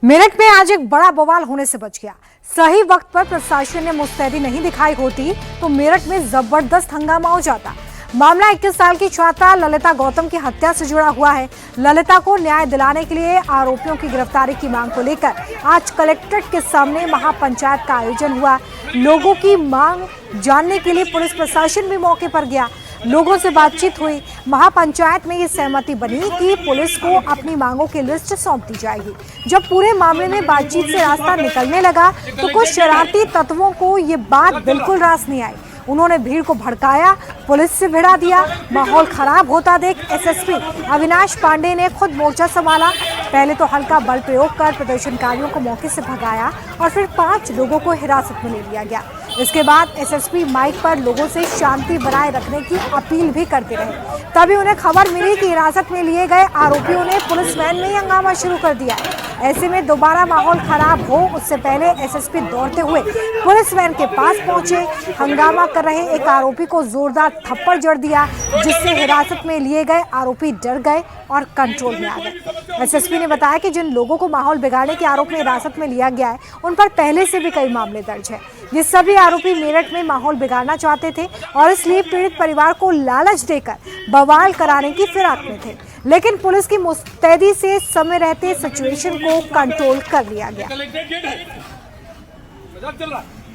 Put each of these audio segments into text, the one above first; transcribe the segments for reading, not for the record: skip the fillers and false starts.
मेरठ में आज एक बड़ा बवाल होने से बच गया। सही वक्त पर प्रशासन ने मुस्तैदी नहीं दिखाई होती तो मेरठ में जबरदस्त हंगामा हो जाता। मामला 21 साल की छात्रा ललिता गौतम की हत्या से जुड़ा हुआ है। ललिता को न्याय दिलाने के लिए आरोपियों की गिरफ्तारी की मांग को लेकर आज कलेक्ट्रेट के सामने महापंचायत का आयोजन हुआ। लोगों की मांग जानने के लिए पुलिस प्रशासन भी मौके पर गया। लोगों से बातचीत हुई। महापंचायत में ये सहमति बनी कि पुलिस को अपनी मांगों की लिस्ट सौंप दी जाएगी। जब पूरे मामले में बातचीत से रास्ता निकलने लगा तो कुछ शरारती तत्वों को ये बात बिल्कुल रास नहीं आई। उन्होंने भीड़ को भड़काया, पुलिस से भिड़ा दिया। माहौल खराब होता देख एसएसपी अविनाश पांडे ने खुद मोर्चा संभाला। पहले तो हल्का बल प्रयोग कर प्रदर्शनकारियों को मौके से भगाया और फिर 5 लोगों को हिरासत में ले लिया गया। इसके बाद एसएसपी माइक पर लोगों से शांति बनाए रखने की अपील भी करते रहे। तभी उन्हें खबर मिली कि हिरासत में लिए गए आरोपियों ने पुलिस वैन में ही हंगामा शुरू कर दिया। ऐसे में दोबारा माहौल खराब हो उससे पहले एसएसपी दौड़ते हुए पुलिस वैन के पास पहुंचे। हंगामा कर रहे एक आरोपी को जोरदार थप्पड़ जड़ दिया, जिससे हिरासत में लिए गए आरोपी डर गए और कंट्रोल में आ गए। एसएसपी ने बताया कि जिन लोगों को माहौल बिगाड़ने के आरोप में हिरासत में लिया गया है उन पर पहले से भी कई मामले दर्ज है। ये सभी आरोपी मेरठ में माहौल बिगाड़ना चाहते थे और इसलिए पीड़ित परिवार को लालच देकर बवाल कराने की फिराक में थे, लेकिन पुलिस की मुस्तैदी से समय रहते सिचुएशन को कंट्रोल कर लिया गया।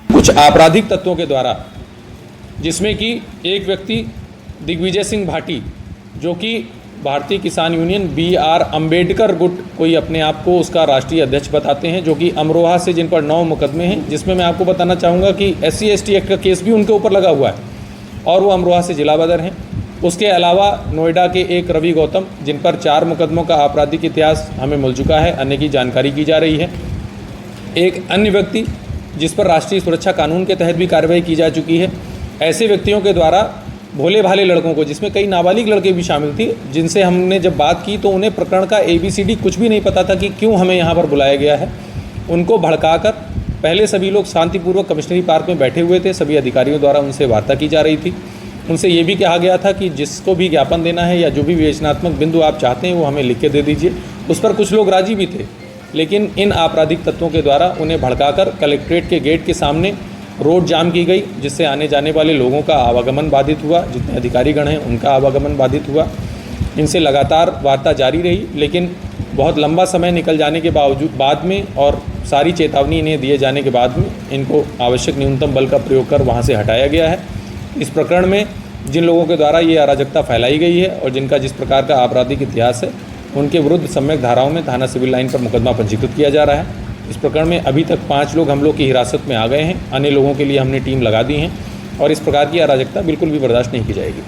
कुछ आपराधिक तत्वों के द्वारा, जिसमें कि एक व्यक्ति दिग्विजय सिंह भाटी, जो कि भारतीय किसान यूनियन BR अम्बेडकर गुट कोई अपने आप को उसका राष्ट्रीय अध्यक्ष बताते हैं, जो कि अमरोहा से जिन पर 9 मुकदमे हैं, जिसमें मैं आपको बताना चाहूँगा कि SC ST एक्ट का केस भी उनके ऊपर लगा हुआ है और वो अमरोहा से जिला बदर हैं। उसके अलावा नोएडा के एक रवि गौतम, जिन पर 4 मुकदमों का आपराधिक इतिहास हमें मिल चुका है, अन्य की जानकारी की जा रही है। एक अन्य व्यक्ति जिस पर राष्ट्रीय सुरक्षा कानून के तहत भी कार्रवाई की जा चुकी है। ऐसे व्यक्तियों के द्वारा भोले भाले लड़कों को, जिसमें कई नाबालिग लड़के भी शामिल थी, जिनसे हमने जब बात की तो उन्हें प्रकरण का ABCD कुछ भी नहीं पता था कि क्यों हमें यहाँ पर बुलाया गया है। उनको भड़काकर पहले सभी लोग शांतिपूर्वक कमिश्नरी पार्क में बैठे हुए थे। सभी अधिकारियों द्वारा उनसे वार्ता की जा रही थी। उनसे ये भी कहा गया था कि जिसको भी ज्ञापन देना है या जो भी विवेचनात्मक बिंदु आप चाहते हैं वो हमें लिख के दे दीजिए। उस पर कुछ लोग राजी भी थे, लेकिन इन आपराधिक तत्वों के द्वारा उन्हें भड़काकर कलेक्ट्रेट के गेट के सामने रोड जाम की गई, जिससे आने जाने वाले लोगों का आवागमन बाधित हुआ। जितने अधिकारीगण हैं उनका आवागमन बाधित हुआ। इनसे लगातार वार्ता जारी रही, लेकिन बहुत लंबा समय निकल जाने के बाद में और सारी चेतावनी इन्हें दिए जाने के बाद में इनको आवश्यक न्यूनतम बल का प्रयोग कर वहाँ से हटाया गया है। इस प्रकरण में जिन लोगों के द्वारा ये अराजकता फैलाई गई है और जिनका जिस प्रकार का आपराधिक इतिहास है, उनके विरुद्ध सम्यक धाराओं में थाना सिविल लाइन पर मुकदमा पंजीकृत किया जा रहा है। इस प्रकरण में अभी तक 5 लोग हम लोग की हिरासत में आ गए हैं। अन्य लोगों के लिए हमने टीम लगा दी है और इस प्रकार की अराजकता बिल्कुल भी बर्दाश्त नहीं की जाएगी।